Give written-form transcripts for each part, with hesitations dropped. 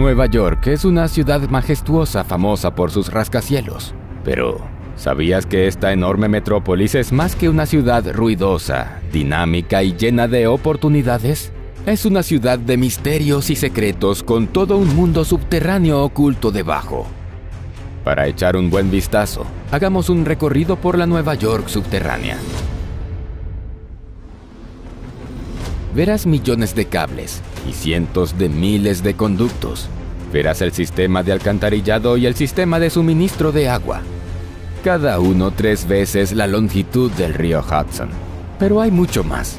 Nueva York es una ciudad majestuosa famosa por sus rascacielos. Pero, ¿sabías que esta enorme metrópolis es más que una ciudad ruidosa, dinámica y llena de oportunidades? Es una ciudad de misterios y secretos con todo un mundo subterráneo oculto debajo. Para echar un buen vistazo, hagamos un recorrido por la Nueva York subterránea. Verás millones de cables y cientos de miles de conductos. Verás el sistema de alcantarillado y el sistema de suministro de agua. Cada uno 3 veces la longitud del río Hudson. Pero hay mucho más.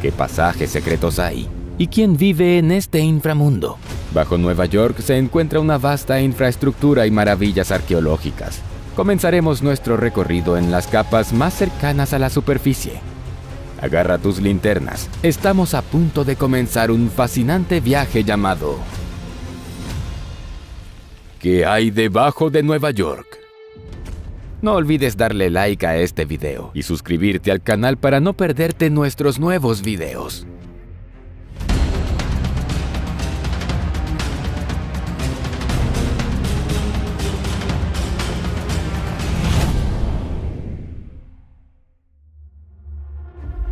¿Qué pasajes secretos hay? ¿Y quién vive en este inframundo? Bajo Nueva York se encuentra una vasta infraestructura y maravillas arqueológicas. Comenzaremos nuestro recorrido en las capas más cercanas a la superficie. Agarra tus linternas. Estamos a punto de comenzar un fascinante viaje llamado ¿Qué hay debajo de Nueva York? No olvides darle like a este video y suscribirte al canal para no perderte nuestros nuevos videos.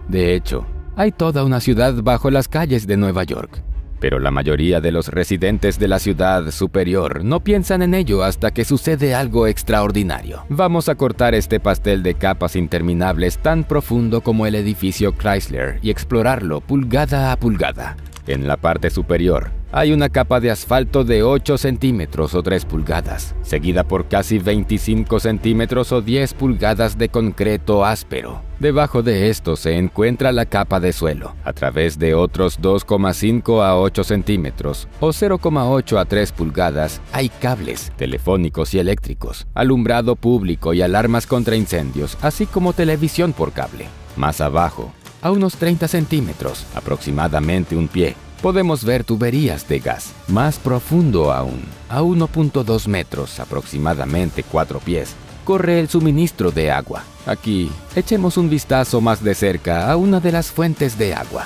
De hecho, hay toda una ciudad bajo las calles de Nueva York. Pero la mayoría de los residentes de la ciudad superior no piensan en ello hasta que sucede algo extraordinario. Vamos a cortar este pastel de capas interminables tan profundo como el edificio Chrysler y explorarlo pulgada a pulgada. En la parte superior hay una capa de asfalto de 8 centímetros o 3 pulgadas, seguida por casi 25 centímetros o 10 pulgadas de concreto áspero. Debajo de esto se encuentra la capa de suelo, a través de otros 2,5 a 8 centímetros o 0,8 a 3 pulgadas hay cables telefónicos y eléctricos, alumbrado público y alarmas contra incendios, así como televisión por cable. Más abajo, a unos 30 centímetros, aproximadamente un pie, podemos ver tuberías de gas. Más profundo aún, a 1.2 metros, aproximadamente 4 pies, corre el suministro de agua. Aquí, echemos un vistazo más de cerca a una de las fuentes de agua.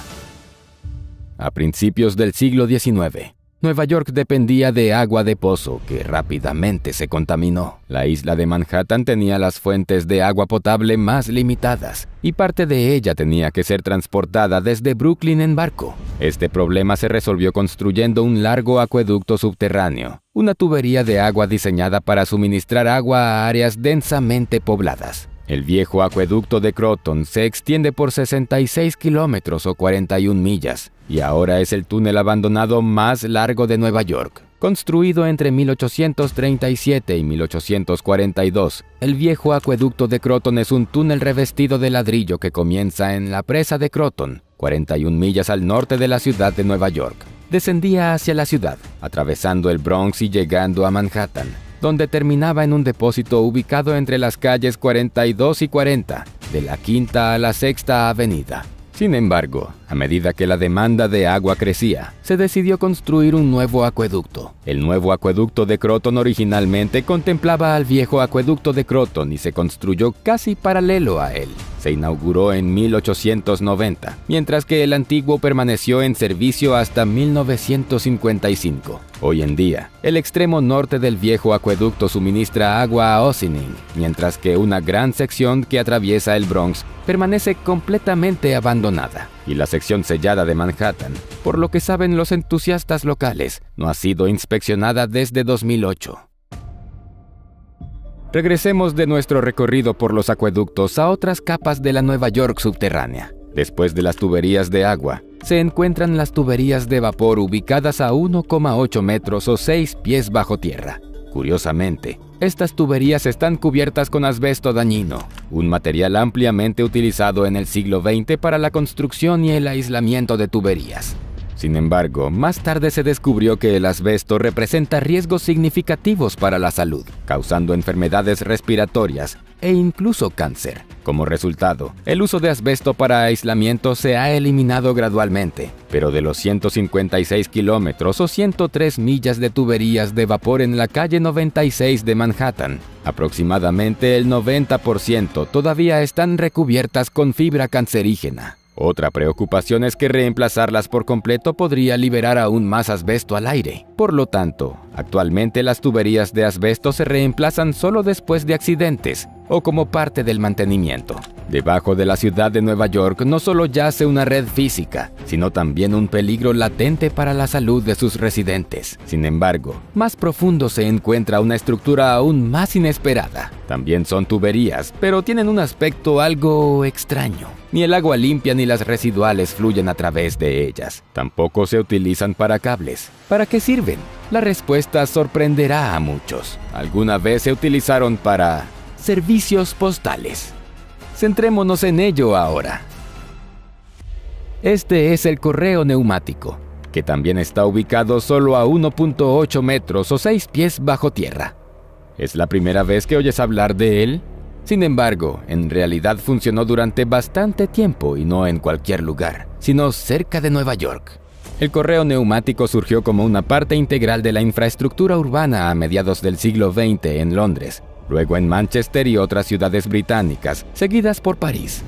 A principios del siglo XIX, Nueva York dependía de agua de pozo que rápidamente se contaminó. La isla de Manhattan tenía las fuentes de agua potable más limitadas y parte de ella tenía que ser transportada desde Brooklyn en barco. Este problema se resolvió construyendo un largo acueducto subterráneo, una tubería de agua diseñada para suministrar agua a áreas densamente pobladas. El viejo acueducto de Croton se extiende por 66 kilómetros o 41 millas y ahora es el túnel abandonado más largo de Nueva York. Construido entre 1837 y 1842, el viejo acueducto de Croton es un túnel revestido de ladrillo que comienza en la presa de Croton, 41 millas al norte de la ciudad de Nueva York. Descendía hacia la ciudad, atravesando el Bronx y llegando a Manhattan, donde terminaba en un depósito ubicado entre las calles 42 y 40, de la Quinta a la Sexta Avenida. Sin embargo, a medida que la demanda de agua crecía, se decidió construir un nuevo acueducto. El nuevo acueducto de Croton originalmente contemplaba al viejo acueducto de Croton y se construyó casi paralelo a él. Se inauguró en 1890, mientras que el antiguo permaneció en servicio hasta 1955. Hoy en día, el extremo norte del viejo acueducto suministra agua a Ossining, mientras que una gran sección que atraviesa el Bronx permanece completamente abandonada. Y la sección sellada de Manhattan, por lo que saben los entusiastas locales, no ha sido inspeccionada desde 2008. Regresemos de nuestro recorrido por los acueductos a otras capas de la Nueva York subterránea. Después de las tuberías de agua, se encuentran las tuberías de vapor ubicadas a 1,8 metros o 6 pies bajo tierra. Curiosamente, estas tuberías están cubiertas con asbesto dañino, un material ampliamente utilizado en el siglo XX para la construcción y el aislamiento de tuberías. Sin embargo, más tarde se descubrió que el asbesto representa riesgos significativos para la salud, causando enfermedades respiratorias e incluso cáncer. Como resultado, el uso de asbesto para aislamiento se ha eliminado gradualmente, pero de los 156 kilómetros o 103 millas de tuberías de vapor en la calle 96 de Manhattan, aproximadamente el 90% todavía están recubiertas con fibra cancerígena. Otra preocupación es que reemplazarlas por completo podría liberar aún más asbesto al aire. Por lo tanto, actualmente las tuberías de asbesto se reemplazan solo después de accidentes o como parte del mantenimiento. Debajo de la ciudad de Nueva York no solo yace una red física, sino también un peligro latente para la salud de sus residentes. Sin embargo, más profundo se encuentra una estructura aún más inesperada. También son tuberías, pero tienen un aspecto algo extraño. Ni el agua limpia ni las residuales fluyen a través de ellas. Tampoco se utilizan para cables. ¿Para qué sirven? La respuesta sorprenderá a muchos. Alguna vez se utilizaron para servicios postales. Centrémonos en ello ahora. Este es el correo neumático, que también está ubicado solo a 1.8 metros o 6 pies bajo tierra. ¿Es la primera vez que oyes hablar de él? Sin embargo, en realidad funcionó durante bastante tiempo y no en cualquier lugar, sino cerca de Nueva York. El correo neumático surgió como una parte integral de la infraestructura urbana a mediados del siglo XX en Londres, luego en Manchester y otras ciudades británicas, seguidas por París.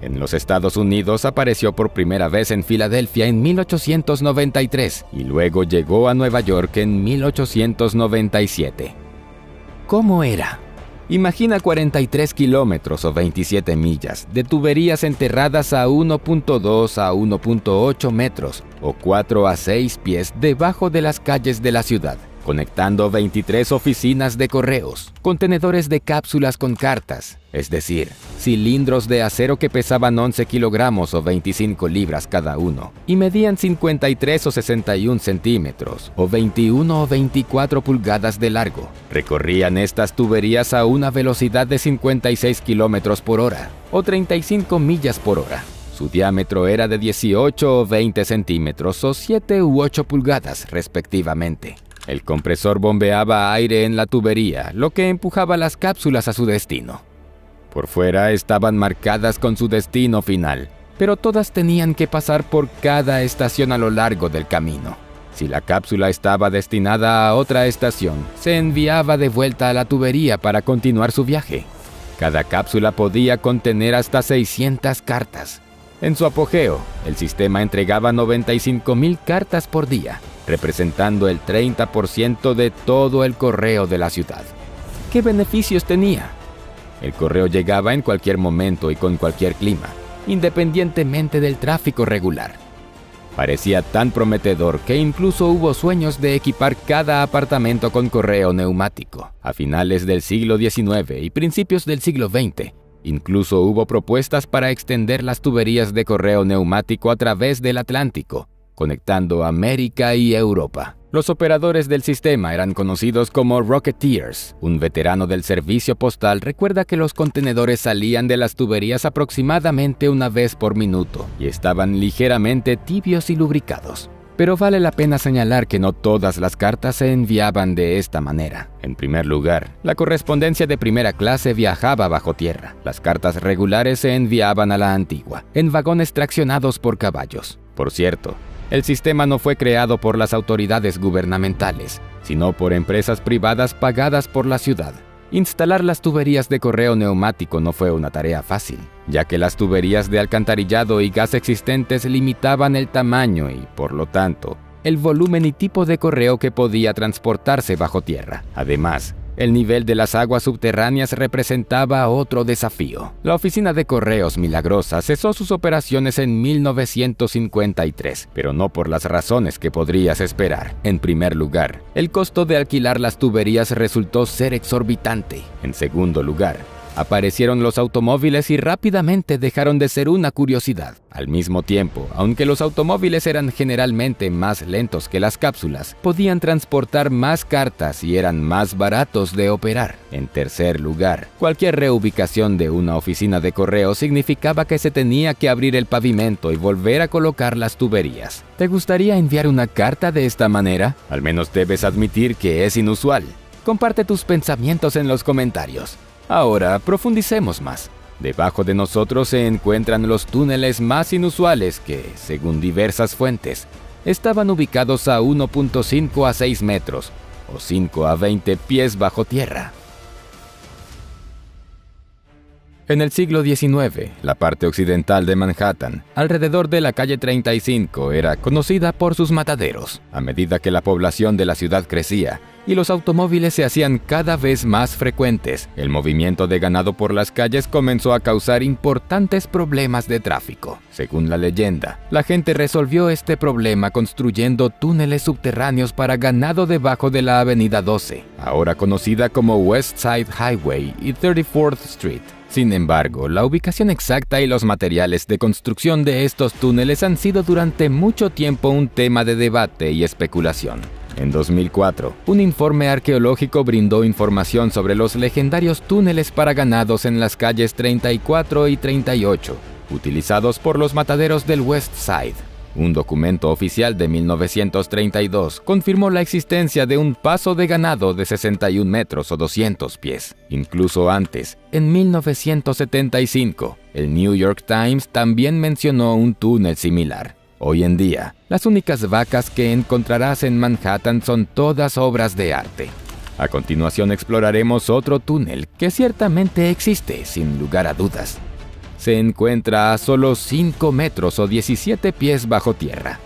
En los Estados Unidos apareció por primera vez en Filadelfia en 1893 y luego llegó a Nueva York en 1897. ¿Cómo era? Imagina 43 kilómetros o 27 millas de tuberías enterradas a 1.2 a 1.8 metros o 4 a 6 pies debajo de las calles de la ciudad, conectando 23 oficinas de correos, contenedores de cápsulas con cartas, es decir, cilindros de acero que pesaban 11 kilogramos o 25 libras cada uno, y medían 53 o 61 centímetros, o 21 o 24 pulgadas de largo. Recorrían estas tuberías a una velocidad de 56 kilómetros por hora, o 35 millas por hora. Su diámetro era de 18 o 20 centímetros, o 7 u 8 pulgadas, respectivamente. El compresor bombeaba aire en la tubería, lo que empujaba las cápsulas a su destino. Por fuera estaban marcadas con su destino final, pero todas tenían que pasar por cada estación a lo largo del camino. Si la cápsula estaba destinada a otra estación, se enviaba de vuelta a la tubería para continuar su viaje. Cada cápsula podía contener hasta 600 cartas. En su apogeo, el sistema entregaba 95,000 cartas por día, representando el 30% de todo el correo de la ciudad. ¿Qué beneficios tenía? El correo llegaba en cualquier momento y con cualquier clima, independientemente del tráfico regular. Parecía tan prometedor que incluso hubo sueños de equipar cada apartamento con correo neumático. A finales del siglo XIX y principios del siglo XX, incluso hubo propuestas para extender las tuberías de correo neumático a través del Atlántico, conectando América y Europa. Los operadores del sistema eran conocidos como Rocketeers. Un veterano del servicio postal recuerda que los contenedores salían de las tuberías aproximadamente una vez por minuto y estaban ligeramente tibios y lubricados. Pero vale la pena señalar que no todas las cartas se enviaban de esta manera. En primer lugar, la correspondencia de primera clase viajaba bajo tierra. Las cartas regulares se enviaban a la antigua, en vagones traccionados por caballos. Por cierto, el sistema no fue creado por las autoridades gubernamentales, sino por empresas privadas pagadas por la ciudad. Instalar las tuberías de correo neumático no fue una tarea fácil, ya que las tuberías de alcantarillado y gas existentes limitaban el tamaño y, por lo tanto, el volumen y tipo de correo que podía transportarse bajo tierra. Además, el nivel de las aguas subterráneas representaba otro desafío. La oficina de correos Milagrosa cesó sus operaciones en 1953, pero no por las razones que podrías esperar. En primer lugar, el costo de alquilar las tuberías resultó ser exorbitante. En segundo lugar, aparecieron los automóviles y rápidamente dejaron de ser una curiosidad. Al mismo tiempo, aunque los automóviles eran generalmente más lentos que las cápsulas, podían transportar más cartas y eran más baratos de operar. En tercer lugar, cualquier reubicación de una oficina de correo significaba que se tenía que abrir el pavimento y volver a colocar las tuberías. ¿Te gustaría enviar una carta de esta manera? Al menos debes admitir que es inusual. Comparte tus pensamientos en los comentarios. Ahora, profundicemos más. Debajo de nosotros se encuentran los túneles más inusuales que, según diversas fuentes, estaban ubicados a 1.5 a 6 metros o 5 a 20 pies bajo tierra. En el siglo XIX, la parte occidental de Manhattan, alrededor de la calle 35, era conocida por sus mataderos. A medida que la población de la ciudad crecía y los automóviles se hacían cada vez más frecuentes, el movimiento de ganado por las calles comenzó a causar importantes problemas de tráfico. Según la leyenda, la gente resolvió este problema construyendo túneles subterráneos para ganado debajo de la Avenida 12, ahora conocida como West Side Highway y 34th Street. Sin embargo, la ubicación exacta y los materiales de construcción de estos túneles han sido durante mucho tiempo un tema de debate y especulación. En 2004, un informe arqueológico brindó información sobre los legendarios túneles para ganados en las calles 34 y 38, utilizados por los mataderos del West Side. Un documento oficial de 1932 confirmó la existencia de un paso de ganado de 61 metros o 200 pies. Incluso antes, en 1975, el New York Times también mencionó un túnel similar. Hoy en día, las únicas vacas que encontrarás en Manhattan son todas obras de arte. A continuación exploraremos otro túnel que ciertamente existe, sin lugar a dudas. Se encuentra a solo 5 metros o 17 pies bajo tierra.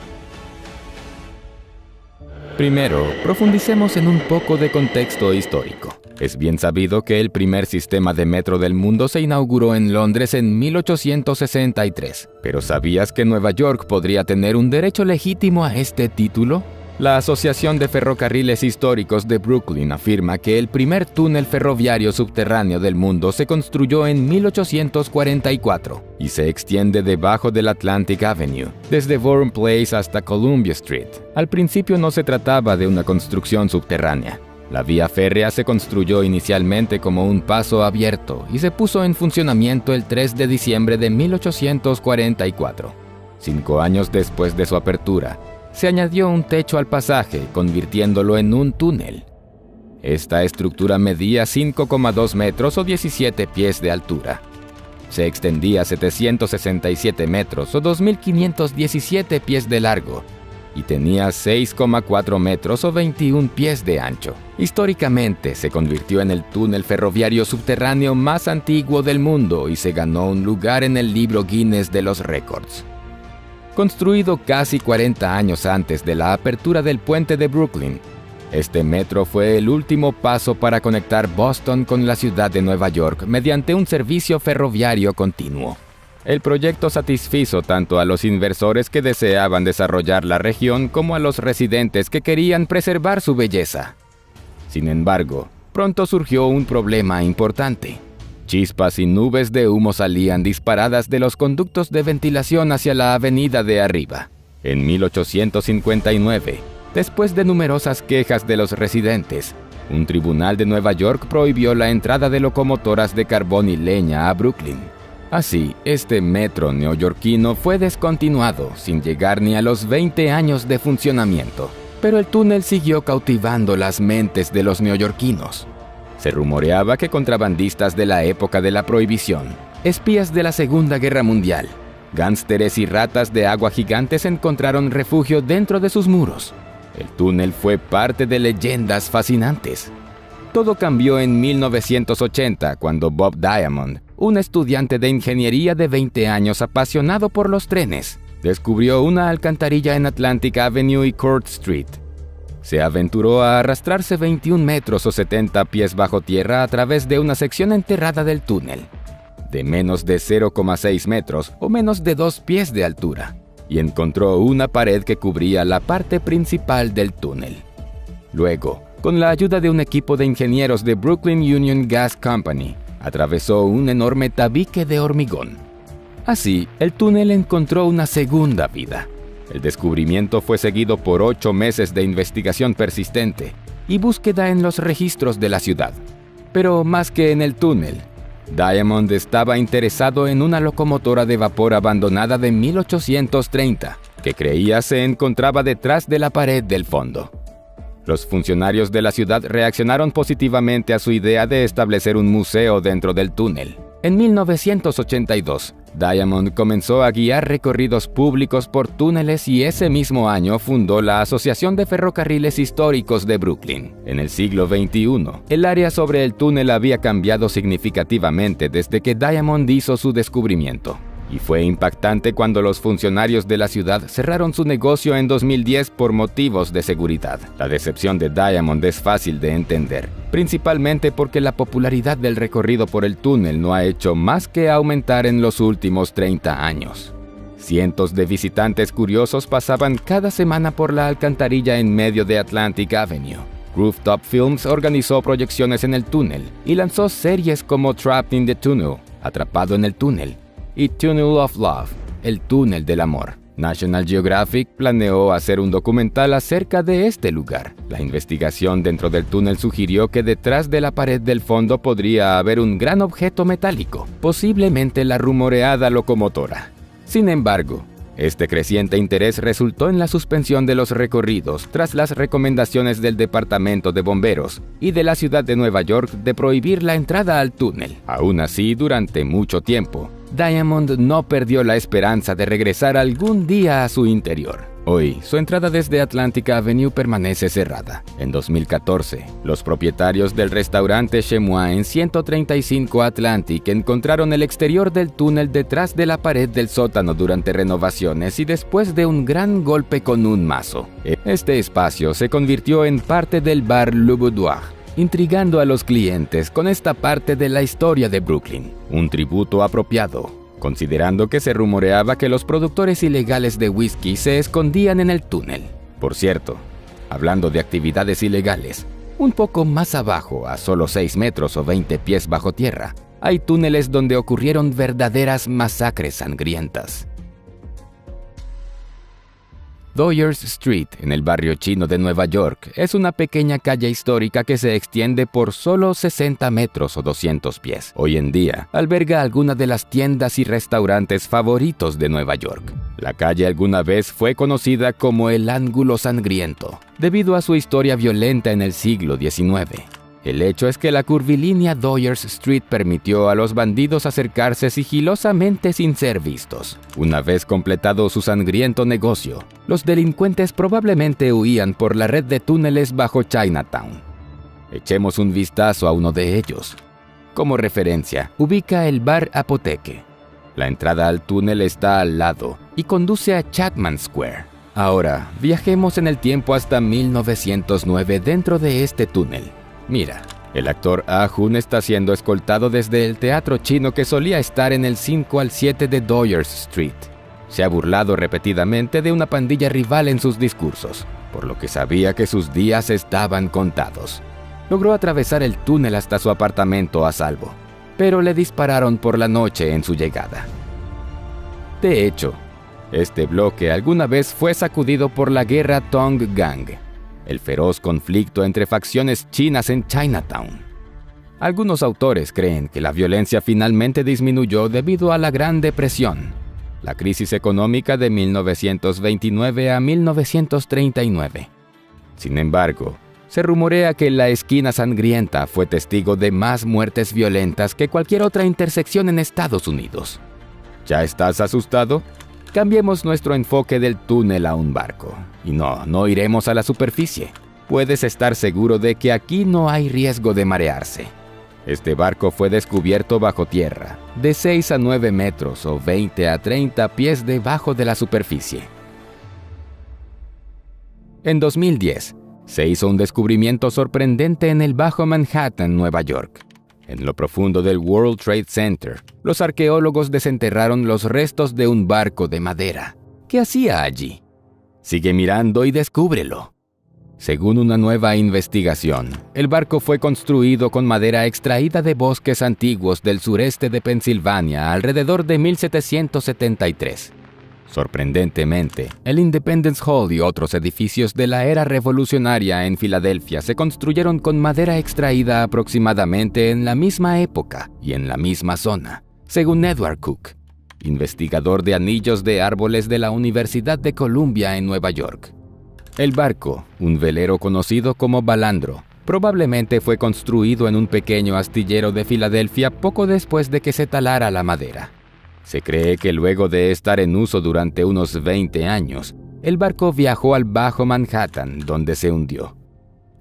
Primero, profundicemos en un poco de contexto histórico. Es bien sabido que el primer sistema de metro del mundo se inauguró en Londres en 1863. ¿Pero sabías que Nueva York podría tener un derecho legítimo a este título? La Asociación de Ferrocarriles Históricos de Brooklyn afirma que el primer túnel ferroviario subterráneo del mundo se construyó en 1844 y se extiende debajo del Atlantic Avenue, desde Vaughan Place hasta Columbia Street. Al principio no se trataba de una construcción subterránea. La vía férrea se construyó inicialmente como un paso abierto y se puso en funcionamiento el 3 de diciembre de 1844. 5 años después de su apertura, se añadió un techo al pasaje, convirtiéndolo en un túnel. Esta estructura medía 5,2 metros o 17 pies de altura. Se extendía 767 metros o 2.517 pies de largo y tenía 6,4 metros o 21 pies de ancho. Históricamente, se convirtió en el túnel ferroviario subterráneo más antiguo del mundo y se ganó un lugar en el libro Guinness de los récords. Construido casi 40 años antes de la apertura del puente de Brooklyn, este metro fue el último paso para conectar Boston con la ciudad de Nueva York mediante un servicio ferroviario continuo. El proyecto satisfizo tanto a los inversores que deseaban desarrollar la región como a los residentes que querían preservar su belleza. Sin embargo, pronto surgió un problema importante. Chispas y nubes de humo salían disparadas de los conductos de ventilación hacia la avenida de arriba. En 1859, después de numerosas quejas de los residentes, un tribunal de Nueva York prohibió la entrada de locomotoras de carbón y leña a Brooklyn. Así, este metro neoyorquino fue descontinuado sin llegar ni a los 20 años de funcionamiento. Pero el túnel siguió cautivando las mentes de los neoyorquinos. Se rumoreaba que contrabandistas de la época de la Prohibición, espías de la Segunda Guerra Mundial, gánsteres y ratas de agua gigantes encontraron refugio dentro de sus muros. El túnel fue parte de leyendas fascinantes. Todo cambió en 1980 cuando Bob Diamond, un estudiante de ingeniería de 20 años apasionado por los trenes, descubrió una alcantarilla en Atlantic Avenue y Court Street. Se aventuró a arrastrarse 21 metros o 70 pies bajo tierra a través de una sección enterrada del túnel, de menos de 0,6 metros o menos de 2 pies de altura, y encontró una pared que cubría la parte principal del túnel. Luego, con la ayuda de un equipo de ingenieros de Brooklyn Union Gas Company, atravesó un enorme tabique de hormigón. Así, el túnel encontró una segunda vida. El descubrimiento fue seguido por 8 meses de investigación persistente y búsqueda en los registros de la ciudad. Pero más que en el túnel, Diamond estaba interesado en una locomotora de vapor abandonada de 1830, que creía se encontraba detrás de la pared del fondo. Los funcionarios de la ciudad reaccionaron positivamente a su idea de establecer un museo dentro del túnel. En 1982, Diamond comenzó a guiar recorridos públicos por túneles y ese mismo año fundó la Asociación de Ferrocarriles Históricos de Brooklyn. En el siglo XXI, el área sobre el túnel había cambiado significativamente desde que Diamond hizo su descubrimiento. Y fue impactante cuando los funcionarios de la ciudad cerraron su negocio en 2010 por motivos de seguridad. La decepción de Diamond es fácil de entender, principalmente porque la popularidad del recorrido por el túnel no ha hecho más que aumentar en los últimos 30 años. Cientos de visitantes curiosos pasaban cada semana por la alcantarilla en medio de Atlantic Avenue. Rooftop Films organizó proyecciones en el túnel y lanzó series como Trapped in the Tunnel, Atrapado en el túnel, y Tunnel of Love, el túnel del amor. National Geographic planeó hacer un documental acerca de este lugar. La investigación dentro del túnel sugirió que detrás de la pared del fondo podría haber un gran objeto metálico, posiblemente la rumoreada locomotora. Sin embargo, este creciente interés resultó en la suspensión de los recorridos tras las recomendaciones del Departamento de Bomberos y de la ciudad de Nueva York de prohibir la entrada al túnel. Aún así, durante mucho tiempo, Diamond no perdió la esperanza de regresar algún día a su interior. Hoy, su entrada desde Atlantic Avenue permanece cerrada. En 2014, los propietarios del restaurante Chemois en 135 Atlantic encontraron el exterior del túnel detrás de la pared del sótano durante renovaciones y después de un gran golpe con un mazo. Este espacio se convirtió en parte del bar Le Boudoir, intrigando a los clientes con esta parte de la historia de Brooklyn. Un tributo apropiado, considerando que se rumoreaba que los productores ilegales de whisky se escondían en el túnel. Por cierto, hablando de actividades ilegales, un poco más abajo, a solo 6 metros o 20 pies bajo tierra, hay túneles donde ocurrieron verdaderas masacres sangrientas. Doyers Street, en el barrio chino de Nueva York, es una pequeña calle histórica que se extiende por solo 60 metros o 200 pies. Hoy en día, alberga algunas de las tiendas y restaurantes favoritos de Nueva York. La calle alguna vez fue conocida como el Ángulo Sangriento, debido a su historia violenta en el siglo XIX. El hecho es que la curvilínea Doyers Street permitió a los bandidos acercarse sigilosamente sin ser vistos. Una vez completado su sangriento negocio, los delincuentes probablemente huían por la red de túneles bajo Chinatown. Echemos un vistazo a uno de ellos. Como referencia, ubica el bar Apoteque. La entrada al túnel está al lado y conduce a Chapman Square. Ahora, viajemos en el tiempo hasta 1909 dentro de este túnel. Mira, el actor Ah Jun está siendo escoltado desde el teatro chino que solía estar en el 5 al 7 de Doyers Street. Se ha burlado repetidamente de una pandilla rival en sus discursos, por lo que sabía que sus días estaban contados. Logró atravesar el túnel hasta su apartamento a salvo, pero le dispararon por la noche en su llegada. De hecho, este bloque alguna vez fue sacudido por la guerra Tong Gang, el feroz conflicto entre facciones chinas en Chinatown. Algunos autores creen que la violencia finalmente disminuyó debido a la Gran Depresión, la crisis económica de 1929 a 1939. Sin embargo, se rumorea que la esquina sangrienta fue testigo de más muertes violentas que cualquier otra intersección en Estados Unidos. ¿Ya estás asustado? Cambiemos nuestro enfoque del túnel a un barco. Y no iremos a la superficie. Puedes estar seguro de que aquí no hay riesgo de marearse. Este barco fue descubierto bajo tierra, de 6 a 9 metros o 20 a 30 pies debajo de la superficie. En 2010, se hizo un descubrimiento sorprendente en el Bajo Manhattan, Nueva York. En lo profundo del World Trade Center, los arqueólogos desenterraron los restos de un barco de madera. ¿Qué hacía allí? Sigue mirando y descúbrelo. Según una nueva investigación, el barco fue construido con madera extraída de bosques antiguos del sureste de Pensilvania alrededor de 1773. Sorprendentemente, el Independence Hall y otros edificios de la era revolucionaria en Filadelfia se construyeron con madera extraída aproximadamente en la misma época y en la misma zona, según Edward Cook, investigador de anillos de árboles de la Universidad de Columbia en Nueva York. El barco, un velero conocido como Balandro, Probablemente fue construido en un pequeño astillero de Filadelfia poco después de que se talara la madera. Se cree que luego de estar en uso durante unos 20 años, el barco viajó al Bajo Manhattan, donde se hundió.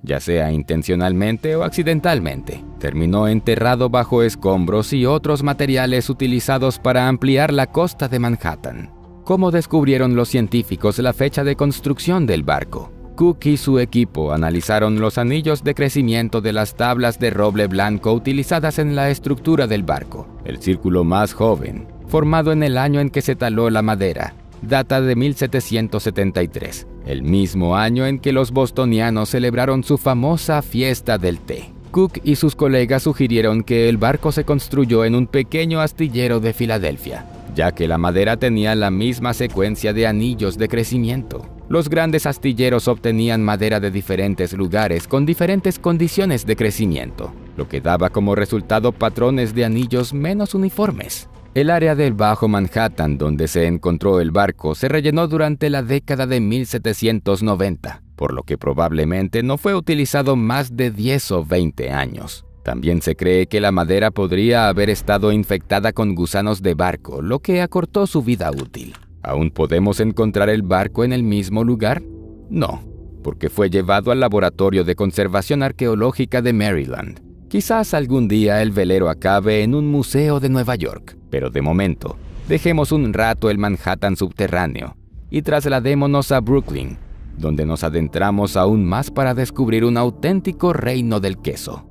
Ya sea intencionalmente o accidentalmente, terminó enterrado bajo escombros y otros materiales utilizados para ampliar la costa de Manhattan. ¿Cómo descubrieron los científicos la fecha de construcción del barco? Cook y su equipo analizaron los anillos de crecimiento de las tablas de roble blanco utilizadas en la estructura del barco. El círculo más joven, formado en el año en que se taló la madera, data de 1773, el mismo año en que los bostonianos celebraron su famosa fiesta del té. Cook y sus colegas sugirieron que el barco se construyó en un pequeño astillero de Filadelfia, ya que la madera tenía la misma secuencia de anillos de crecimiento. Los grandes astilleros obtenían madera de diferentes lugares con diferentes condiciones de crecimiento, lo que daba como resultado patrones de anillos menos uniformes. El área del Bajo Manhattan donde se encontró el barco se rellenó durante la década de 1790, por lo que probablemente no fue utilizado más de 10 o 20 años. También se cree que la madera podría haber estado infectada con gusanos de barco, lo que acortó su vida útil. ¿Aún podemos encontrar el barco en el mismo lugar? No, porque fue llevado al Laboratorio de Conservación Arqueológica de Maryland. Quizás algún día el velero acabe en un museo de Nueva York, pero de momento, dejemos un rato el Manhattan subterráneo y trasladémonos a Brooklyn, donde nos adentramos aún más para descubrir un auténtico reino del queso.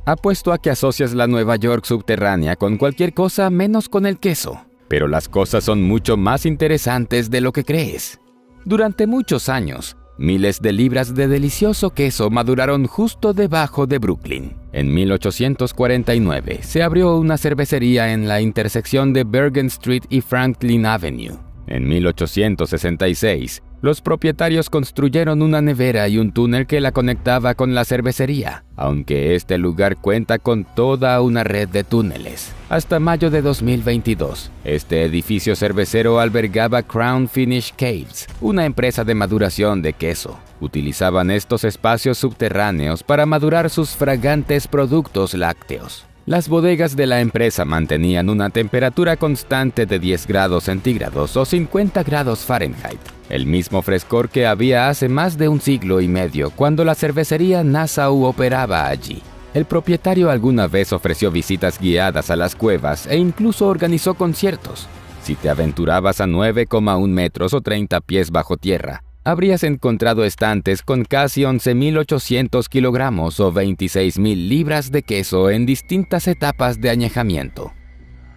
Apuesto a que asocias la Nueva York subterránea con cualquier cosa menos con el queso, pero las cosas son mucho más interesantes de lo que crees. Durante muchos años, miles de libras de delicioso queso maduraron justo debajo de Brooklyn. En 1849 se abrió una cervecería en la intersección de Bergen Street y Franklin Avenue. En 1866, los propietarios construyeron una nevera y un túnel que la conectaba con la cervecería, aunque este lugar cuenta con toda una red de túneles. Hasta mayo de 2022, este edificio cervecero albergaba Crown Finish Caves, una empresa de maduración de queso. Utilizaban estos espacios subterráneos para madurar sus fragantes productos lácteos. Las bodegas de la empresa mantenían una temperatura constante de 10 grados centígrados o 50 grados Fahrenheit, el mismo frescor que había hace más de un siglo y medio cuando la cervecería Nassau operaba allí. El propietario alguna vez ofreció visitas guiadas a las cuevas e incluso organizó conciertos. Si te aventurabas a 9,1 metros o 30 pies bajo tierra, habrías encontrado estantes con casi 11.800 kilogramos o 26.000 libras de queso en distintas etapas de añejamiento.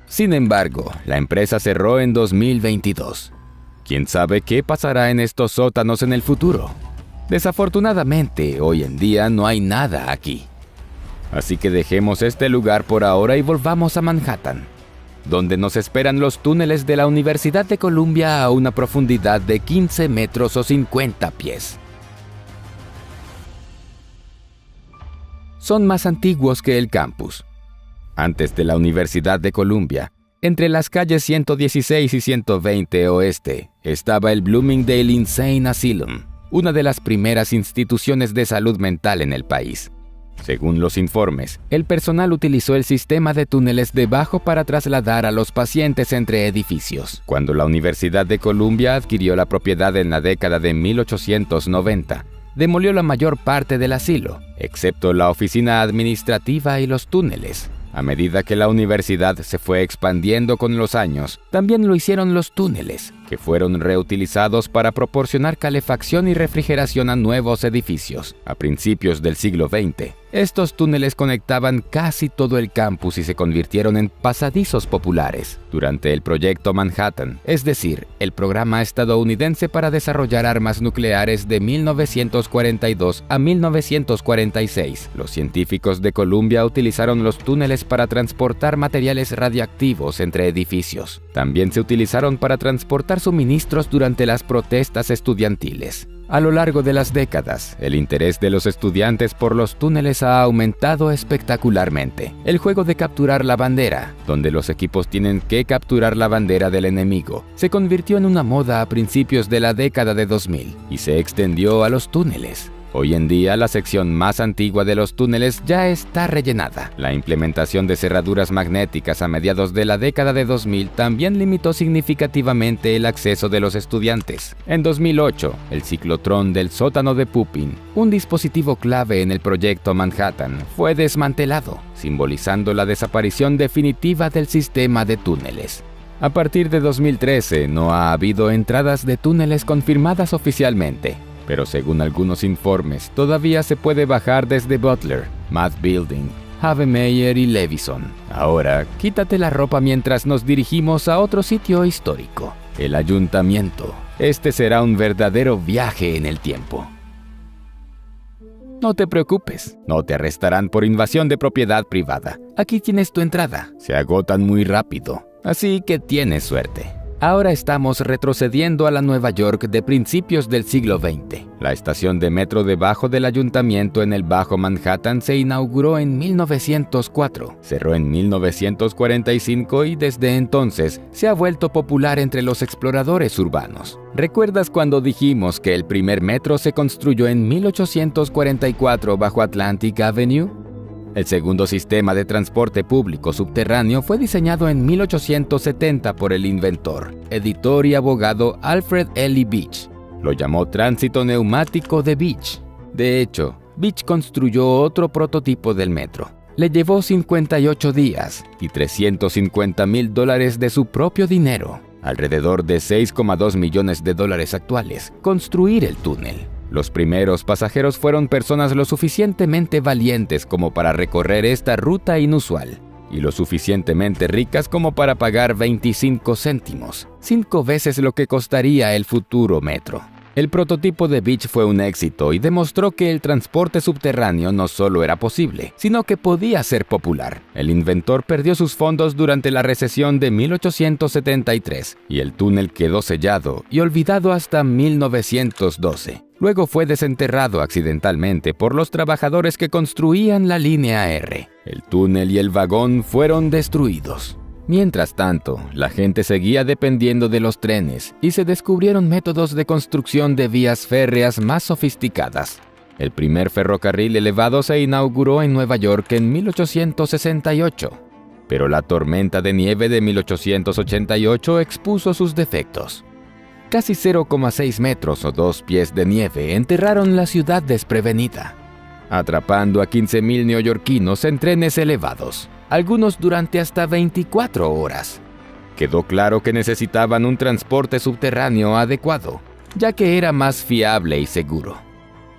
Sin embargo, la empresa cerró en 2022. ¿Quién sabe qué pasará en estos sótanos en el futuro? Desafortunadamente, hoy en día no hay nada aquí. Así que dejemos este lugar por ahora y volvamos a Manhattan, donde nos esperan los túneles de la Universidad de Columbia a una profundidad de 15 metros o 50 pies. Son más antiguos que el campus. Antes de la Universidad de Columbia, entre las calles 116 y 120 oeste, estaba el Bloomingdale Insane Asylum, una de las primeras instituciones de salud mental en el país. Según los informes, el personal utilizó el sistema de túneles debajo para trasladar a los pacientes entre edificios. Cuando la Universidad de Columbia adquirió la propiedad en la década de 1890, demolió la mayor parte del asilo, excepto la oficina administrativa y los túneles. A medida que la universidad se fue expandiendo con los años, también lo hicieron los túneles, que fueron reutilizados para proporcionar calefacción y refrigeración a nuevos edificios. A principios del siglo XX, estos túneles conectaban casi todo el campus y se convirtieron en pasadizos populares. Durante el Proyecto Manhattan, es decir, el programa estadounidense para desarrollar armas nucleares de 1942 a 1946, los científicos de Columbia utilizaron los túneles para transportar materiales radiactivos entre edificios. También se utilizaron para transportar suministros durante las protestas estudiantiles. A lo largo de las décadas, el interés de los estudiantes por los túneles ha aumentado espectacularmente. El juego de capturar la bandera, donde los equipos tienen que capturar la bandera del enemigo, se convirtió en una moda a principios de la década de 2000 y se extendió a los túneles. Hoy en día, la sección más antigua de los túneles ya está rellenada. La implementación de cerraduras magnéticas a mediados de la década de 2000 también limitó significativamente el acceso de los estudiantes. En 2008, el ciclotrón del sótano de Pupin, un dispositivo clave en el proyecto Manhattan, fue desmantelado, simbolizando la desaparición definitiva del sistema de túneles. A partir de 2013, no ha habido entradas de túneles confirmadas oficialmente, pero según algunos informes, todavía se puede bajar desde Butler, Math Building, Havemeyer y Levison. Ahora, quítate la ropa mientras nos dirigimos a otro sitio histórico, el Ayuntamiento. Este será un verdadero viaje en el tiempo. No te preocupes, no te arrestarán por invasión de propiedad privada. Aquí tienes tu entrada. Se agotan muy rápido, así que tienes suerte. Ahora estamos retrocediendo a la Nueva York de principios del siglo XX. La estación de metro debajo del ayuntamiento en el Bajo Manhattan se inauguró en 1904, cerró en 1945 y desde entonces se ha vuelto popular entre los exploradores urbanos. ¿Recuerdas cuando dijimos que el primer metro se construyó en 1844 bajo Atlantic Avenue? El segundo sistema de transporte público subterráneo fue diseñado en 1870 por el inventor, editor y abogado Alfred Ely Beach. Lo llamó tránsito neumático de Beach. De hecho, Beach construyó otro prototipo del metro. Le llevó 58 días y $350,000 de su propio dinero, alrededor de $6,2 millones actuales, construir el túnel. Los primeros pasajeros fueron personas lo suficientemente valientes como para recorrer esta ruta inusual y lo suficientemente ricas como para pagar 25 céntimos, 5 veces lo que costaría el futuro metro. El prototipo de Beach fue un éxito y demostró que el transporte subterráneo no solo era posible, sino que podía ser popular. El inventor perdió sus fondos durante la recesión de 1873 y el túnel quedó sellado y olvidado hasta 1912. Luego fue desenterrado accidentalmente por los trabajadores que construían la línea R. El túnel y el vagón fueron destruidos. Mientras tanto, la gente seguía dependiendo de los trenes y se descubrieron métodos de construcción de vías férreas más sofisticadas. El primer ferrocarril elevado se inauguró en Nueva York en 1868, pero la tormenta de nieve de 1888 expuso sus defectos. Casi 0,6 metros o 2 pies de nieve enterraron la ciudad desprevenida, atrapando a 15,000 neoyorquinos en trenes elevados, algunos durante hasta 24 horas. Quedó claro que necesitaban un transporte subterráneo adecuado, ya que era más fiable y seguro.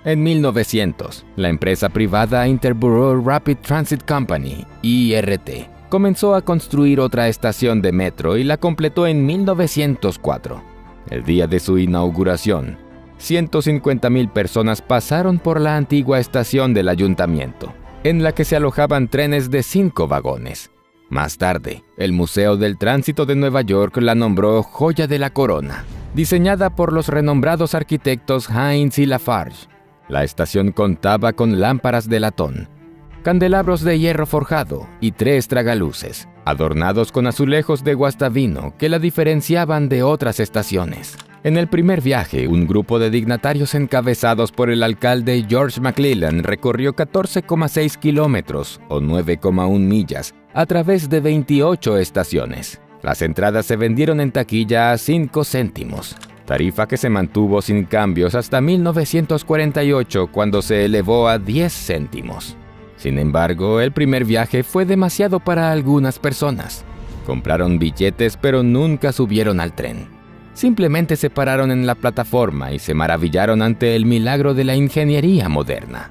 En 1900, la empresa privada Interborough Rapid Transit Company, IRT, comenzó a construir otra estación de metro y la completó en 1904. El día de su inauguración, 150,000 personas pasaron por la antigua estación del ayuntamiento, en la que se alojaban trenes de 5 vagones. Más tarde, el Museo del Tránsito de Nueva York la nombró Joya de la Corona, diseñada por los renombrados arquitectos Heinz y Lafarge. La estación contaba con lámparas de latón, candelabros de hierro forjado y 3 tragaluces, adornados con azulejos de guastavino que la diferenciaban de otras estaciones. En el primer viaje, un grupo de dignatarios encabezados por el alcalde George McClellan recorrió 14,6 kilómetros o 9,1 millas a través de 28 estaciones. Las entradas se vendieron en taquilla a 5 céntimos, tarifa que se mantuvo sin cambios hasta 1948 cuando se elevó a 10 céntimos. Sin embargo, el primer viaje fue demasiado para algunas personas. Compraron billetes pero nunca subieron al tren. Simplemente se pararon en la plataforma y se maravillaron ante el milagro de la ingeniería moderna.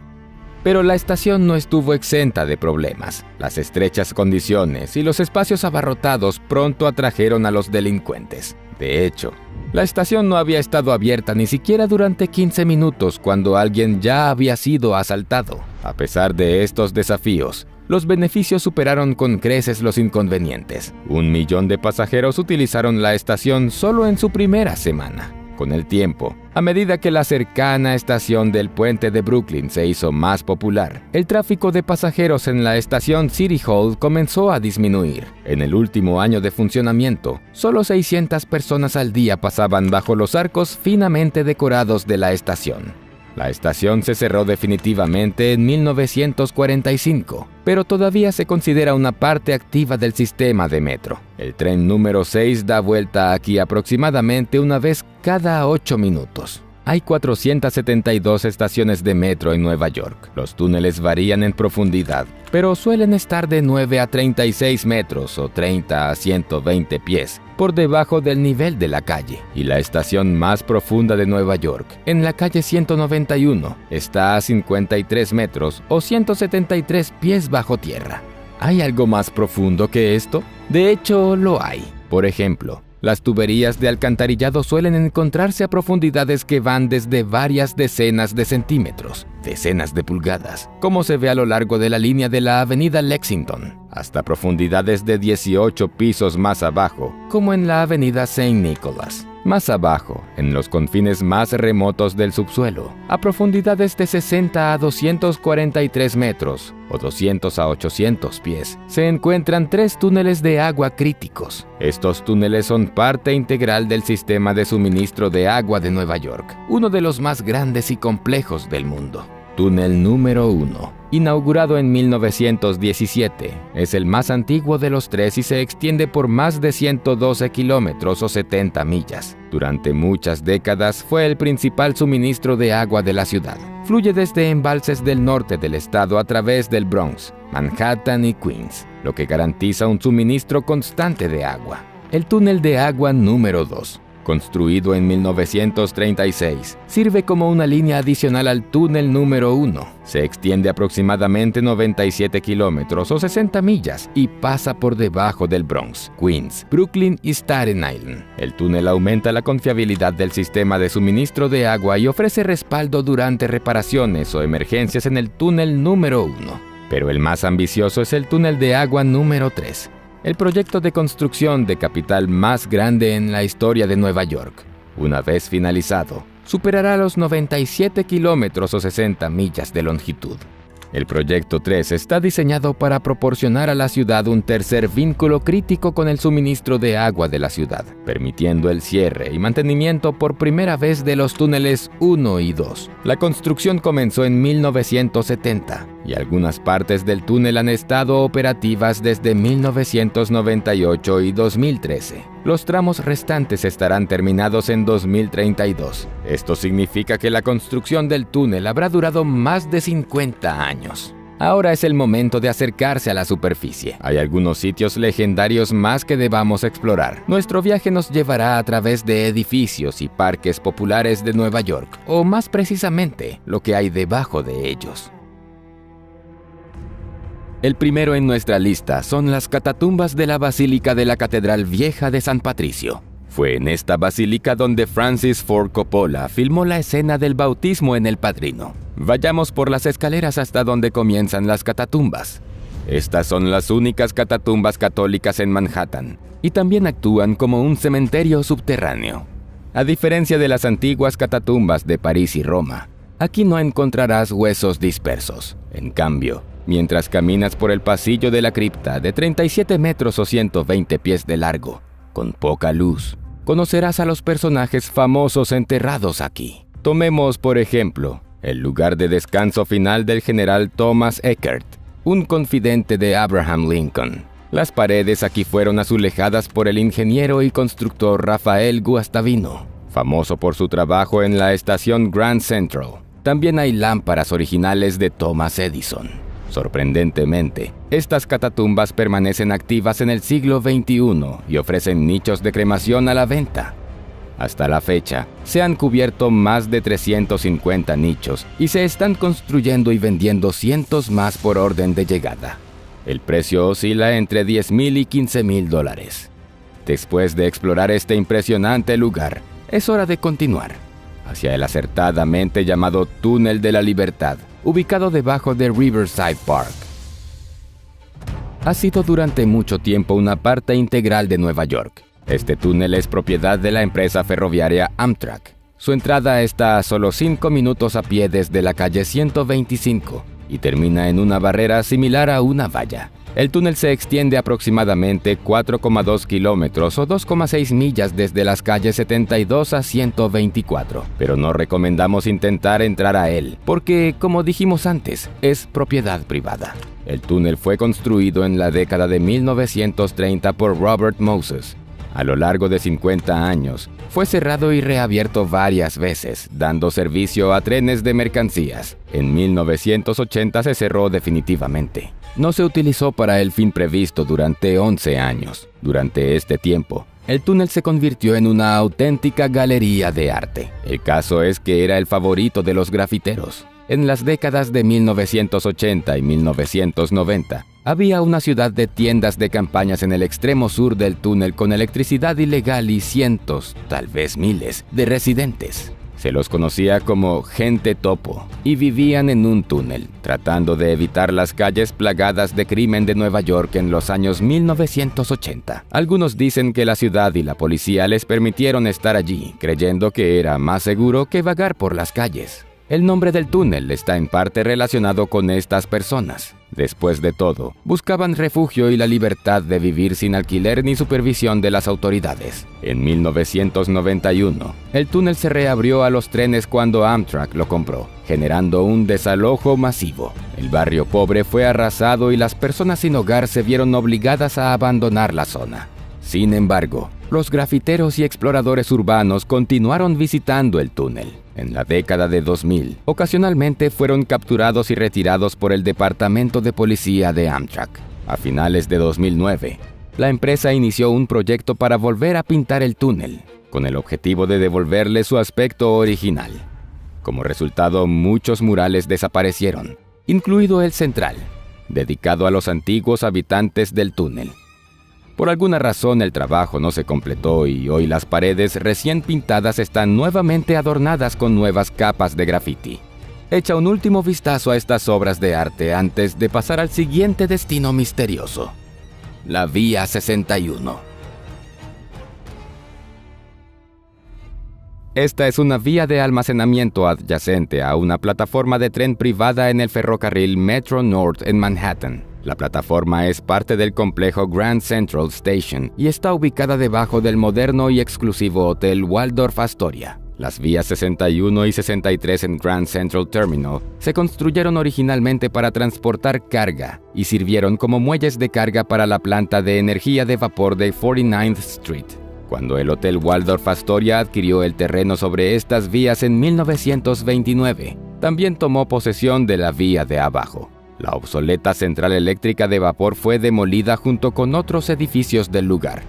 Pero la estación no estuvo exenta de problemas. Las estrechas condiciones y los espacios abarrotados pronto atrajeron a los delincuentes. De hecho, la estación no había estado abierta ni siquiera durante 15 minutos cuando alguien ya había sido asaltado. A pesar de estos desafíos, los beneficios superaron con creces los inconvenientes. 1 millón de pasajeros utilizaron la estación solo en su primera semana. Con el tiempo, a medida que la cercana estación del puente de Brooklyn se hizo más popular, el tráfico de pasajeros en la estación City Hall comenzó a disminuir. En el último año de funcionamiento, solo 600 personas al día pasaban bajo los arcos finamente decorados de la estación. La estación se cerró definitivamente en 1945, pero todavía se considera una parte activa del sistema de metro. El tren número 6 da vuelta aquí aproximadamente una vez cada 8 minutos. Hay 472 estaciones de metro en Nueva York. Los túneles varían en profundidad, pero suelen estar de 9 a 36 metros o 30 a 120 pies por debajo del nivel de la calle. Y la estación más profunda de Nueva York, en la calle 191, está a 53 metros o 173 pies bajo tierra. ¿Hay algo más profundo que esto? De hecho, lo hay. Por ejemplo, las tuberías de alcantarillado suelen encontrarse a profundidades que van desde varias decenas de centímetros, decenas de pulgadas, como se ve a lo largo de la línea de la avenida Lexington, hasta profundidades de 18 pisos más abajo, como en la avenida St. Nicholas. Más abajo, en los confines más remotos del subsuelo, a profundidades de 60 a 243 metros o 200 a 800 pies, se encuentran 3 túneles de agua críticos. Estos túneles son parte integral del sistema de suministro de agua de Nueva York, uno de los más grandes y complejos del mundo. Túnel número 1, inaugurado en 1917, es el más antiguo de los 3 y se extiende por más de 112 kilómetros o 70 millas. Durante muchas décadas fue el principal suministro de agua de la ciudad. Fluye desde embalses del norte del estado a través del Bronx, Manhattan y Queens, lo que garantiza un suministro constante de agua. El túnel de agua número 2, construido en 1936, sirve como una línea adicional al túnel número 1. Se extiende aproximadamente 97 kilómetros o 60 millas y pasa por debajo del Bronx, Queens, Brooklyn y Staten Island. El túnel aumenta la confiabilidad del sistema de suministro de agua y ofrece respaldo durante reparaciones o emergencias en el túnel número 1. Pero el más ambicioso es el túnel de agua número 3. El proyecto de construcción de capital más grande en la historia de Nueva York. Una vez finalizado, superará los 97 kilómetros o 60 millas de longitud. El proyecto 3 está diseñado para proporcionar a la ciudad un tercer vínculo crítico con el suministro de agua de la ciudad, permitiendo el cierre y mantenimiento por primera vez de los túneles 1 y 2. La construcción comenzó en 1970 y algunas partes del túnel han estado operativas desde 1998 y 2013. Los tramos restantes estarán terminados en 2032. Esto significa que la construcción del túnel habrá durado más de 50 años. Ahora es el momento de acercarse a la superficie. Hay algunos sitios legendarios más que debamos explorar. Nuestro viaje nos llevará a través de edificios y parques populares de Nueva York, o más precisamente, lo que hay debajo de ellos. El primero en nuestra lista son las catatumbas de la Basílica de la Catedral Vieja de San Patricio. Fue en esta basílica donde Francis Ford Coppola filmó la escena del bautismo en El Padrino. Vayamos por las escaleras hasta donde comienzan las catatumbas. Estas son las únicas catatumbas católicas en Manhattan y también actúan como un cementerio subterráneo. A diferencia de las antiguas catatumbas de París y Roma, aquí no encontrarás huesos dispersos. En cambio, mientras caminas por el pasillo de la cripta de 37 metros o 120 pies de largo, con poca luz, conocerás a los personajes famosos enterrados aquí. Tomemos, por ejemplo, el lugar de descanso final del general Thomas Eckert, un confidente de Abraham Lincoln. Las paredes aquí fueron azulejadas por el ingeniero y constructor Rafael Guastavino, famoso por su trabajo en la estación Grand Central. También hay lámparas originales de Thomas Edison. Sorprendentemente, estas catatumbas permanecen activas en el siglo XXI y ofrecen nichos de cremación a la venta. Hasta la fecha, se han cubierto más de 350 nichos y se están construyendo y vendiendo cientos más por orden de llegada. El precio oscila entre $10,000 y $15,000. Después de explorar este impresionante lugar, es hora de continuar hacia el acertadamente llamado Túnel de la Libertad, ubicado debajo de Riverside Park. Ha sido durante mucho tiempo una parte integral de Nueva York. Este túnel es propiedad de la empresa ferroviaria Amtrak. Su entrada está a solo 5 minutos a pie desde la calle 125 y termina en una barrera similar a una valla. El túnel se extiende aproximadamente 4,2 kilómetros o 2,6 millas desde las calles 72 a 124, pero no recomendamos intentar entrar a él, porque, como dijimos antes, es propiedad privada. El túnel fue construido en la década de 1930 por Robert Moses. A lo largo de 50 años, fue cerrado y reabierto varias veces, dando servicio a trenes de mercancías. En 1980 se cerró definitivamente. No se utilizó para el fin previsto durante 11 años. Durante este tiempo, el túnel se convirtió en una auténtica galería de arte. El caso es que era el favorito de los grafiteros. En las décadas de 1980 y 1990, había una ciudad de tiendas de campañas en el extremo sur del túnel con electricidad ilegal y cientos, tal vez miles, de residentes. Se los conocía como gente topo y vivían en un túnel, tratando de evitar las calles plagadas de crimen de Nueva York en los años 1980. Algunos dicen que la ciudad y la policía les permitieron estar allí, creyendo que era más seguro que vagar por las calles. El nombre del túnel está en parte relacionado con estas personas. Después de todo, buscaban refugio y la libertad de vivir sin alquiler ni supervisión de las autoridades. En 1991, el túnel se reabrió a los trenes cuando Amtrak lo compró, generando un desalojo masivo. El barrio pobre fue arrasado y las personas sin hogar se vieron obligadas a abandonar la zona. Sin embargo, los grafiteros y exploradores urbanos continuaron visitando el túnel. En la década de 2000, ocasionalmente fueron capturados y retirados por el Departamento de Policía de Amtrak. A finales de 2009, la empresa inició un proyecto para volver a pintar el túnel, con el objetivo de devolverle su aspecto original. Como resultado, muchos murales desaparecieron, incluido el central, dedicado a los antiguos habitantes del túnel. Por alguna razón el trabajo no se completó y hoy las paredes recién pintadas están nuevamente adornadas con nuevas capas de graffiti. Echa un último vistazo a estas obras de arte antes de pasar al siguiente destino misterioso: la Vía 61. Esta es una vía de almacenamiento adyacente a una plataforma de tren privada en el ferrocarril Metro North en Manhattan. La plataforma es parte del complejo Grand Central Station y está ubicada debajo del moderno y exclusivo Hotel Waldorf Astoria. Las vías 61 y 63 en Grand Central Terminal se construyeron originalmente para transportar carga y sirvieron como muelles de carga para la planta de energía de vapor de 49th Street. Cuando el Hotel Waldorf Astoria adquirió el terreno sobre estas vías en 1929, también tomó posesión de la vía de abajo. La obsoleta central eléctrica de vapor fue demolida junto con otros edificios del lugar.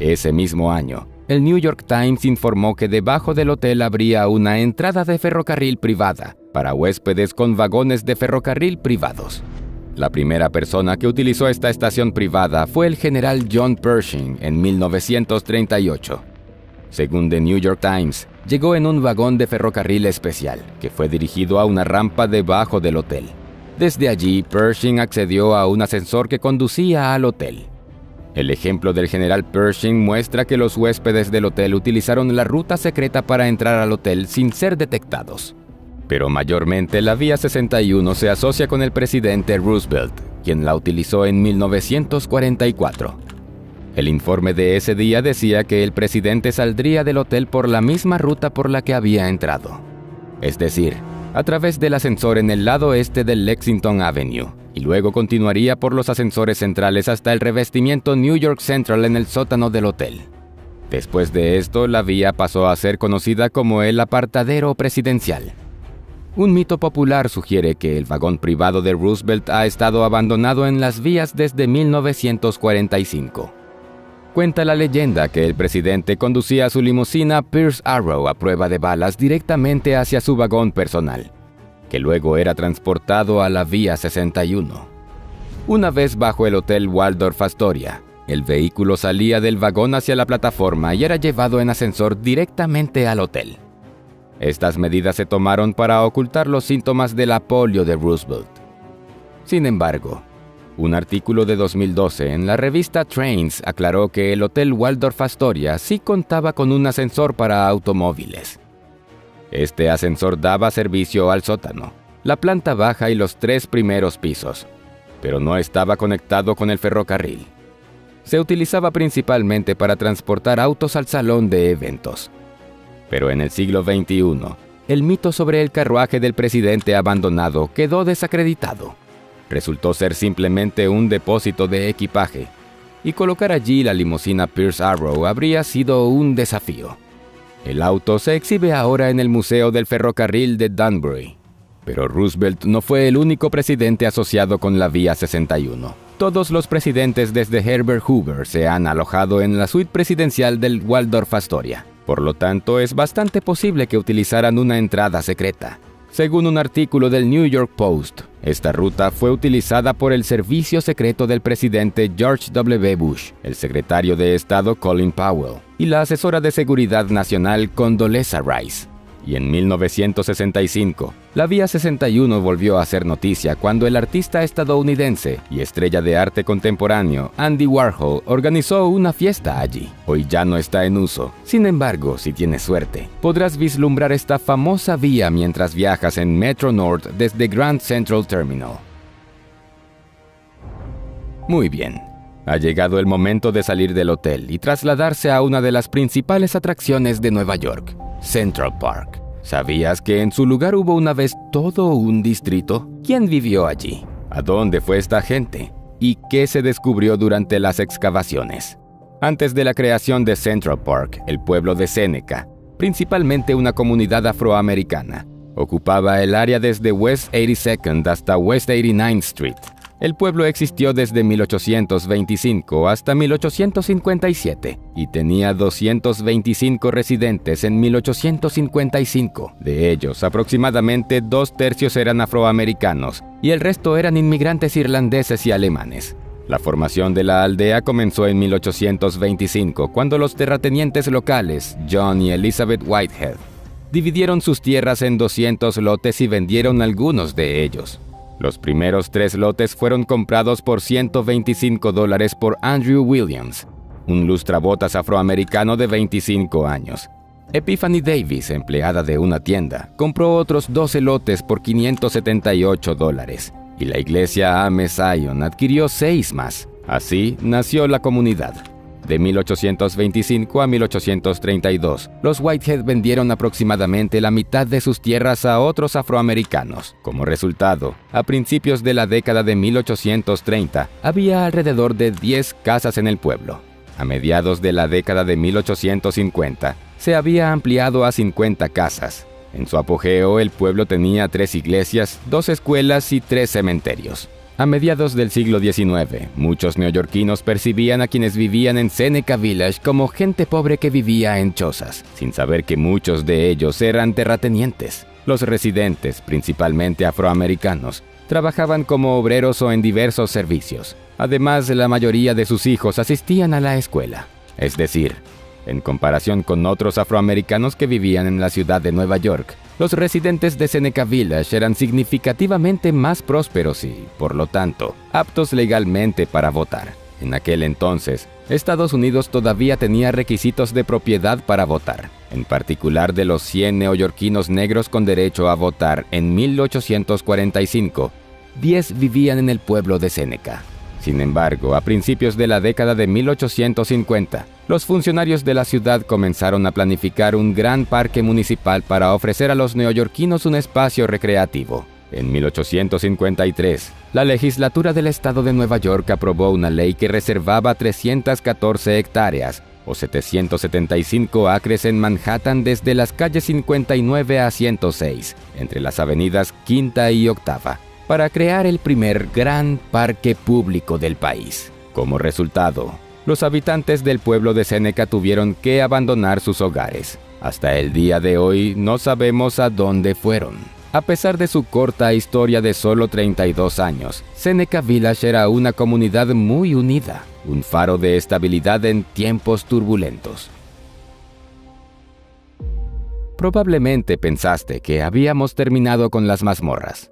Ese mismo año, el New York Times informó que debajo del hotel habría una entrada de ferrocarril privada para huéspedes con vagones de ferrocarril privados. La primera persona que utilizó esta estación privada fue el general John Pershing en 1938. Según The New York Times, llegó en un vagón de ferrocarril especial, que fue dirigido a una rampa debajo del hotel. Desde allí, Pershing accedió a un ascensor que conducía al hotel. El ejemplo del general Pershing muestra que los huéspedes del hotel utilizaron la ruta secreta para entrar al hotel sin ser detectados. Pero mayormente la Vía 61 se asocia con el presidente Roosevelt, quien la utilizó en 1944. El informe de ese día decía que el presidente saldría del hotel por la misma ruta por la que había entrado. Es decir, a través del ascensor en el lado este del Lexington Avenue, y luego continuaría por los ascensores centrales hasta el revestimiento New York Central en el sótano del hotel. Después de esto, la vía pasó a ser conocida como el apartadero presidencial. Un mito popular sugiere que el vagón privado de Roosevelt ha estado abandonado en las vías desde 1945. Cuenta la leyenda que el presidente conducía su limusina Pierce Arrow a prueba de balas directamente hacia su vagón personal, que luego era transportado a la Vía 61. Una vez bajo el Hotel Waldorf Astoria, el vehículo salía del vagón hacia la plataforma y era llevado en ascensor directamente al hotel. Estas medidas se tomaron para ocultar los síntomas de la polio de Roosevelt. Sin embargo, un artículo de 2012 en la revista Trains aclaró que el Hotel Waldorf Astoria sí contaba con un ascensor para automóviles. Este ascensor daba servicio al sótano, la planta baja y los 3 primeros pisos. pero no estaba conectado con el ferrocarril. Se utilizaba principalmente para transportar autos al salón de eventos. Pero en el siglo XXI, el mito sobre el carruaje del presidente abandonado quedó desacreditado. Resultó ser simplemente un depósito de equipaje, y colocar allí la limusina Pierce Arrow habría sido un desafío. El auto se exhibe ahora en el Museo del Ferrocarril de Danbury. Pero Roosevelt no fue el único presidente asociado con la Vía 61. Todos los presidentes desde Herbert Hoover se han alojado en la suite presidencial del Waldorf Astoria. Por lo tanto, es bastante posible que utilizaran una entrada secreta. Según un artículo del New York Post, esta ruta fue utilizada por el servicio secreto del presidente George W. Bush, el secretario de Estado Colin Powell y la asesora de Seguridad Nacional Condoleezza Rice. Y en 1965, la Vía 61 volvió a ser noticia cuando el artista estadounidense y estrella de arte contemporáneo Andy Warhol organizó una fiesta allí. Hoy ya no está en uso. Sin embargo, si tienes suerte, podrás vislumbrar esta famosa vía mientras viajas en Metro North desde Grand Central Terminal. Muy bien. Ha llegado el momento de salir del hotel y trasladarse a una de las principales atracciones de Nueva York, Central Park. ¿Sabías que en su lugar hubo una vez todo un distrito? ¿Quién vivió allí? ¿A dónde fue esta gente? ¿Y qué se descubrió durante las excavaciones? Antes de la creación de Central Park, el pueblo de Seneca, principalmente una comunidad afroamericana, ocupaba el área desde West 82nd hasta West 89th Street. El pueblo existió desde 1825 hasta 1857 y tenía 225 residentes en 1855. De ellos, aproximadamente 2/3 eran afroamericanos y el resto eran inmigrantes irlandeses y alemanes. La formación de la aldea comenzó en 1825, cuando los terratenientes locales, John y Elizabeth Whitehead, dividieron sus tierras en 200 lotes y vendieron algunos de ellos. Los primeros 3 lotes fueron comprados por $125 por Andrew Williams, un lustrabotas afroamericano de 25 años. Epiphany Davis, empleada de una tienda, compró otros 12 lotes por $578, y la iglesia Ame Zion adquirió 6 más. Así nació la comunidad. De 1825 a 1832, los Whitehead vendieron aproximadamente la mitad de sus tierras a otros afroamericanos. Como resultado, a principios de la década de 1830, había alrededor de 10 casas en el pueblo. A mediados de la década de 1850, se había ampliado a 50 casas. En su apogeo, el pueblo tenía 3 iglesias, 2 escuelas y 3 cementerios. A mediados del siglo XIX, muchos neoyorquinos percibían a quienes vivían en Seneca Village como gente pobre que vivía en chozas, sin saber que muchos de ellos eran terratenientes. Los residentes, principalmente afroamericanos, trabajaban como obreros o en diversos servicios. Además, la mayoría de sus hijos asistían a la escuela. Es decir, en comparación con otros afroamericanos que vivían en la ciudad de Nueva York, los residentes de Seneca Village eran significativamente más prósperos y, por lo tanto, aptos legalmente para votar. En aquel entonces, Estados Unidos todavía tenía requisitos de propiedad para votar, en particular de los 100 neoyorquinos negros con derecho a votar en 1845, 10 vivían en el pueblo de Seneca. Sin embargo, a principios de la década de 1850, los funcionarios de la ciudad comenzaron a planificar un gran parque municipal para ofrecer a los neoyorquinos un espacio recreativo. En 1853, la legislatura del estado de Nueva York aprobó una ley que reservaba 314 hectáreas, o 775 acres en Manhattan desde las calles 59 a 106, entre las avenidas Quinta y Octava, para crear el primer gran parque público del país. Como resultado, los habitantes del pueblo de Seneca tuvieron que abandonar sus hogares. Hasta el día de hoy no sabemos a dónde fueron. A pesar de su corta historia de solo 32 años, Seneca Village era una comunidad muy unida, un faro de estabilidad en tiempos turbulentos. Probablemente pensaste que habíamos terminado con las mazmorras.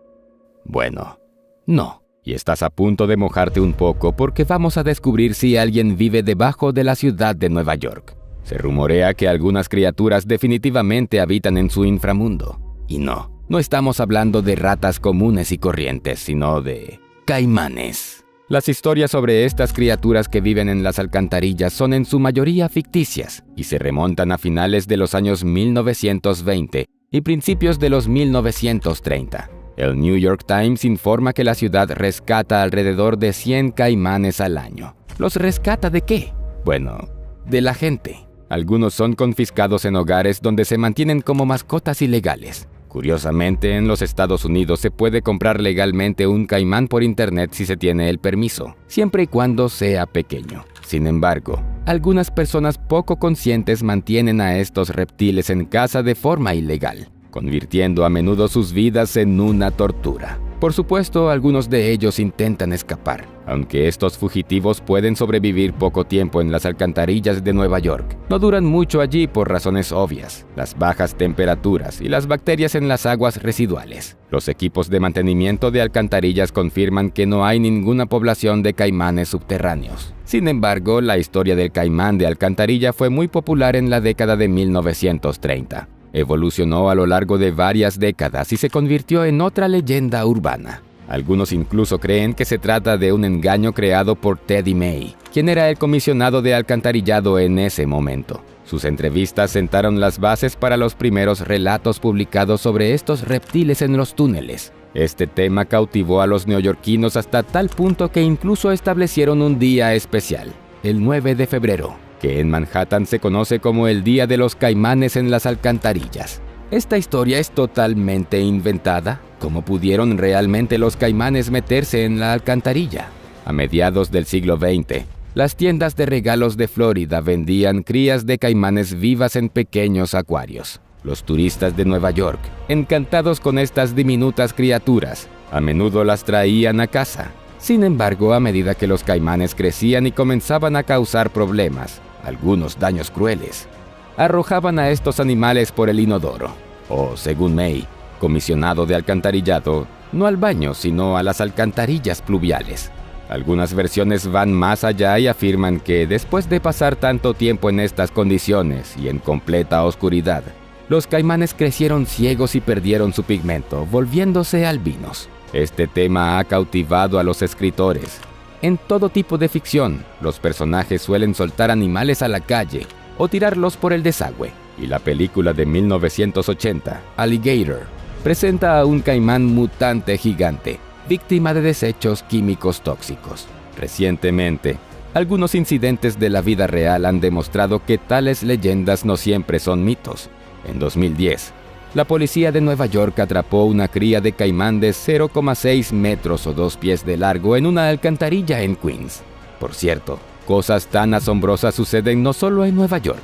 Bueno, no. Y estás a punto de mojarte un poco porque vamos a descubrir si alguien vive debajo de la ciudad de Nueva York. Se rumorea que algunas criaturas definitivamente habitan en su inframundo. Y no estamos hablando de ratas comunes y corrientes, sino de caimanes. Las historias sobre estas criaturas que viven en las alcantarillas son en su mayoría ficticias y se remontan a finales de los años 1920 y principios de los 1930. El New York Times informa que la ciudad rescata alrededor de 100 caimanes al año. ¿Los rescata de qué? Bueno, de la gente. Algunos son confiscados en hogares donde se mantienen como mascotas ilegales. Curiosamente, en los Estados Unidos se puede comprar legalmente un caimán por internet si se tiene el permiso, siempre y cuando sea pequeño. Sin embargo, algunas personas poco conscientes mantienen a estos reptiles en casa de forma ilegal, convirtiendo a menudo sus vidas en una tortura. Por supuesto, algunos de ellos intentan escapar, aunque estos fugitivos pueden sobrevivir poco tiempo en las alcantarillas de Nueva York. No duran mucho allí por razones obvias, las bajas temperaturas y las bacterias en las aguas residuales. Los equipos de mantenimiento de alcantarillas confirman que no hay ninguna población de caimanes subterráneos. Sin embargo, la historia del caimán de alcantarilla fue muy popular en la década de 1930. Evolucionó a lo largo de varias décadas y se convirtió en otra leyenda urbana. Algunos incluso creen que se trata de un engaño creado por Teddy May, quien era el comisionado de alcantarillado en ese momento. Sus entrevistas sentaron las bases para los primeros relatos publicados sobre estos reptiles en los túneles. Este tema cautivó a los neoyorquinos hasta tal punto que incluso establecieron un día especial, el 9 de febrero. Que en Manhattan se conoce como el Día de los Caimanes en las Alcantarillas. ¿Esta historia es totalmente inventada? ¿Cómo pudieron realmente los caimanes meterse en la alcantarilla? A mediados del siglo XX, las tiendas de regalos de Florida vendían crías de caimanes vivas en pequeños acuarios. Los turistas de Nueva York, encantados con estas diminutas criaturas, a menudo las traían a casa. Sin embargo, a medida que los caimanes crecían y comenzaban a causar problemas, algunos daños crueles, arrojaban a estos animales por el inodoro, o, según May, comisionado de alcantarillado, no al baño, sino a las alcantarillas pluviales. Algunas versiones van más allá y afirman que, después de pasar tanto tiempo en estas condiciones y en completa oscuridad, los caimanes crecieron ciegos y perdieron su pigmento, volviéndose albinos. Este tema ha cautivado a los escritores. En todo tipo de ficción, los personajes suelen soltar animales a la calle o tirarlos por el desagüe. Y la película de 1980, Alligator, presenta a un caimán mutante gigante, víctima de desechos químicos tóxicos. Recientemente, algunos incidentes de la vida real han demostrado que tales leyendas no siempre son mitos. En 2010, la policía de Nueva York atrapó una cría de caimán de 0,6 metros o 2 pies de largo en una alcantarilla en Queens. Por cierto, cosas tan asombrosas suceden no solo en Nueva York.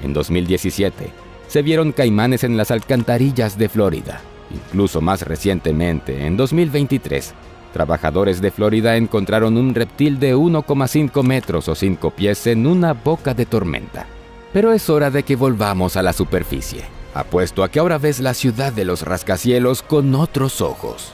En 2017, se vieron caimanes en las alcantarillas de Florida. Incluso más recientemente, en 2023, trabajadores de Florida encontraron un reptil de 1,5 metros o 5 pies en una boca de tormenta. Pero es hora de que volvamos a la superficie. Apuesto a que ahora ves la ciudad de los rascacielos con otros ojos.